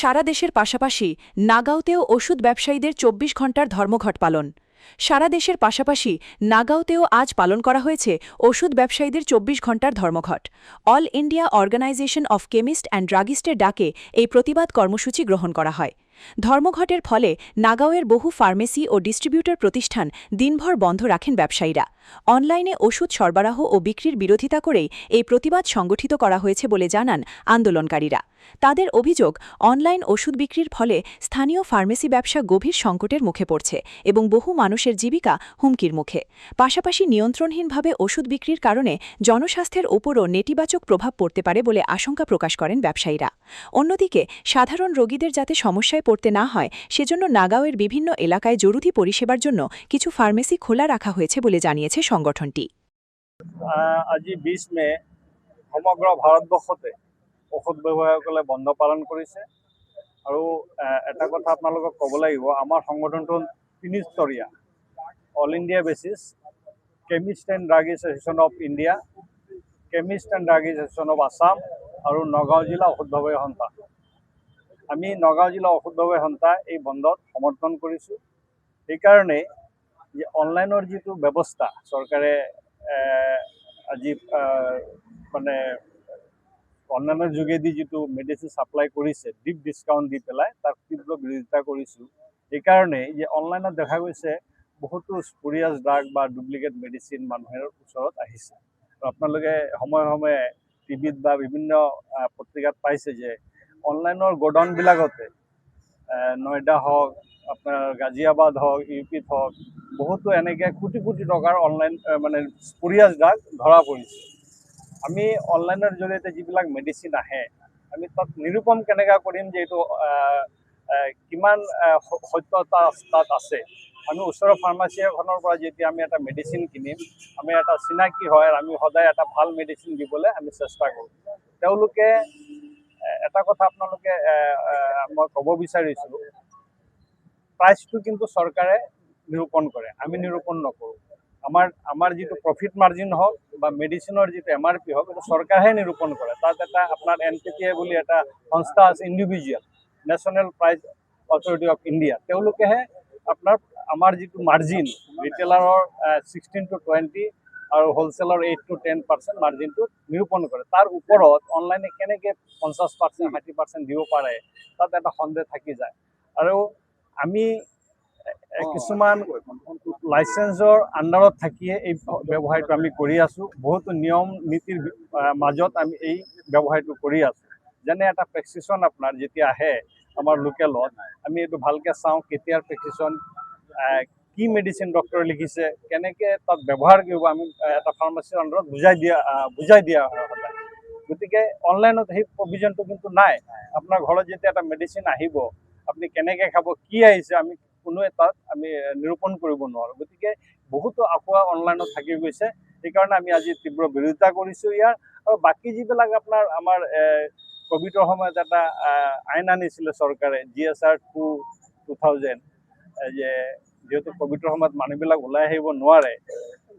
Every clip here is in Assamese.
সারা দেশের পাশাপাশি নাগাঁওতেও ওষুধ ব্যবসায়ীদের ২৪ ঘণ্টার ধর্মঘট পালন। সারা দেশের পাশাপাশি নাগাঁওতেও আজ পালন করা হয়েছে ওষুধ ব্যবসায়ীদের ২৪ ঘণ্টার ধর্মঘট। All India organisation of chemist and ড্রাগিস্টের ডাকে এই প্রতিবাদ কর্মসূচি গ্রহণ করা হয়। ধর্মঘটের ফলে নাগাঁওয়ের বহু ফার্মেসি ও ডিস্ট্রিবিউটর প্রতিষ্ঠান দিনভর বন্ধ রাখেন ব্যবসায়ীরা। অনলাইনে ওষুধ সরবরাহ ও বিক্রির বিরোধিতা করেই এই প্রতিবাদ সংগঠিত করা হয়েছে বলে জানান আন্দোলনকারীরা। তাদের অভিযোগ, অনলাইন ওষুধ বিক্রির ফলে স্থানীয় ফার্মেসি ব্যবসা গভীর সংকটের মুখে পড়ছে এবং বহু মানুষের জীবিকা হুমকির মুখে। পাশাপাশি নিয়ন্ত্রণহীনভাবে ওষুধ বিক্রির কারণে জনস্বাস্থ্যের ওপরও নেতিবাচক প্রভাব পড়তে পারে বলে আশঙ্কা প্রকাশ করেন ব্যবসায়ীরা। অন্যদিকে সাধারণ রোগীদের যাতে সমস্যায় পড়তে না হয় সেজন্য নাগাঁওয়ের বিভিন্ন এলাকায় জরুরি পরিষেবার জন্য কিছু ফার্মেসি খোলা রাখা হয়েছে বলে জানিয়েছে সংগঠনটি। আজি ২০ মে সমগ্ৰ ভাৰতবৰ্ষতে ঔষধ ব্যৱসায়ীসকলে বন্ধ পালন কৰিছে। আৰু এটা কথা আপোনালোকক ক'ব লাগিব, আমাৰ সংগঠনটো ৩ স্তৰীয়া। অল ইণ্ডিয়া বেচিছ, chemist and drug association of India, chemist and drug association of Assam আৰু নগাঁও জিলা ঔষধ ব্যৱসায়ী সন্থা। আমি নগাঁও জিলা ঔষধ ব্যৱসায়ী সন্থা এই বন্ধত সমৰ্থন কৰিছোঁ। সেইকাৰণে যে অনলাইনৰ যিটো ব্যৱস্থা চৰকাৰে আজি মানে অনলাইনৰ যোগেদি যিটো মেডিচিন ছাপ্লাই কৰিছে ডিপ ডিছকাউণ্ট দি পেলাই তাৰ তীব্ৰ বিৰোধিতা কৰিছোঁ। সেইকাৰণে যে অনলাইনত দেখা গৈছে বহুতো স্পুৰিয়াছ ড্ৰাগ বা ডুপ্লিকেট মেডিচিন মানুহৰ ওচৰত আহিছে। আৰু আপোনালোকে সময়ে সময়ে টিভিত বা বিভিন্ন পত্ৰিকাত পাইছে যে অনলাইনৰ গোডাউনবিলাকতে নয়ডা হওক, আপোনাৰ গাজিয়াবাদ হওক, ইউপিত হওক, বহুতো এনেকৈ কোটি কোটি টকাৰ অনলাইন মানে স্পুৰিয়াছ ড্ৰাগ ধৰা পৰিছে। আমি অনলাইনৰ জৰিয়তে যিবিলাক মেডিচিন আহে আমি তাত নিৰূপণ কেনেকৈ কৰিম যে এইটো কিমান সত্যতা তাত আছে। আমি ওচৰৰ ফাৰ্মাচী এখনৰ পৰা যেতিয়া আমি এটা মেডিচিন কিনিম, আমি এটা চিনাকি হয় আৰু আমি সদায় এটা ভাল মেডিচিন দিবলৈ আমি চেষ্টা কৰোঁ। তেওঁলোকে এটা কথা আপোনালোকে মই ক'ব বিচাৰিছোঁ, প্ৰাইচটো কিন্তু চৰকাৰে নিৰূপণ কৰে, আমি নিৰূপণ নকৰোঁ। আমাৰ যিটো প্ৰফিট মাৰ্জিন হওক বা মেডিচিনৰ যিটো MRP হওক এইটো চৰকাৰেহে নিৰূপণ কৰে। তাত এটা আপোনাৰ NPPA বুলি এটা সংস্থা আছে, individual national price authority of India, তেওঁলোকেহে আমাৰ যিটো মাৰ্জিন ৰিটেইলাৰৰ 16 to 20 আৰু হ'লচেলৰ 8 to 10% মাৰ্জিনটো নিৰূপণ কৰে। তাৰ ওপৰত অনলাইনে কেনেকৈ 50%, 60% দিব পাৰে তাত এটা সন্দেহ থাকি যায়। আৰু আমি কিছুমান লাইচেন্সৰ আণ্ডাৰত থাকিয়ে এই ব্যৱসায়টো আমি কৰি আছোঁ। বহুতো নিয়ম নীতিৰ মাজত আমি এই ব্যৱসায়টো কৰি আছোঁ। যেনে এটা প্ৰেছক্ৰিপশ্যন আপোনাৰ যেতিয়া আহে আমাৰ লোকেলত, আমি এইটো ভালকৈ চাওঁ কেতিয়াৰ প্ৰেছক্ৰিপশ্যন, কি মেডিচিন ডক্টৰে লিখিছে, কেনেকৈ তাত ব্যৱহাৰ কৰিব, আমি এটা ফাৰ্মাচীৰ আণ্ডাৰত বুজাই দিয়া হয় সদায়। গতিকে অনলাইনত সেই প্ৰভিজনটো কিন্তু নাই। আপোনাৰ ঘৰত যেতিয়া এটা মেডিচিন আহিব, আপুনি কেনেকৈ খাব, কি আহিছে, আমি কোনোৱে তাত আমি নিৰূপণ কৰিব নোৱাৰোঁ। গতিকে বহুতো আঁসোৱা অনলাইনত থাকি গৈছে। সেইকাৰণে আমি আজি তীব্ৰ বিৰোধিতা কৰিছোঁ ইয়াৰ। আৰু বাকী যিবিলাক আমাৰ ক'ভিডৰ সময়ত এটা আইন আনিছিলে চৰকাৰে, GSR 2000, যে যিহেতু ক'ভিডৰ সময়ত মানুহবিলাক ওলাই আহিব নোৱাৰে,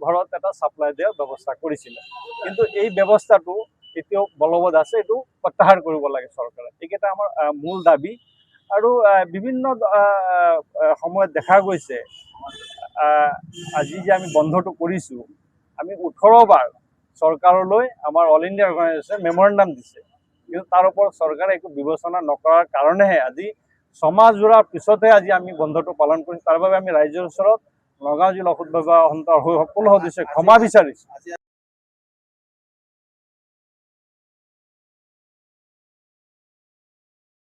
ঘৰত এটা ছাপ্লাই দিয়াৰ ব্যৱস্থা কৰিছিলে। কিন্তু এই ব্যৱস্থাটো এতিয়াও বলবৎ আছে, এইটো প্ৰত্যাহাৰ কৰিব লাগে চৰকাৰে। এইকেইটা আমাৰ মূল দাবী। আৰু বিভিন্ন সময়ত দেখা গৈছে আজি যে আমি বন্ধটো কৰিছোঁ, আমি 18 বাৰ চৰকাৰলৈ আমাৰ অল ইণ্ডিয়া অৰ্গেনাইজেশ্যনে মেমৰেণ্ডাম দিছে, কিন্তু তাৰ ওপৰত চৰকাৰে একো বিবেচনা নকৰাৰ কাৰণেহে আজি ছমাহ জোৰাৰ পিছতহে আজি আমি বন্ধটো পালন কৰিছোঁ। তাৰ বাবে আমি ৰাইজৰ ওচৰত নগাঁও জিলা ঔষধ ব্যৱসায়ী সন্থাৰ সকলো সদস্যই ক্ষমা বিচাৰিছোঁ।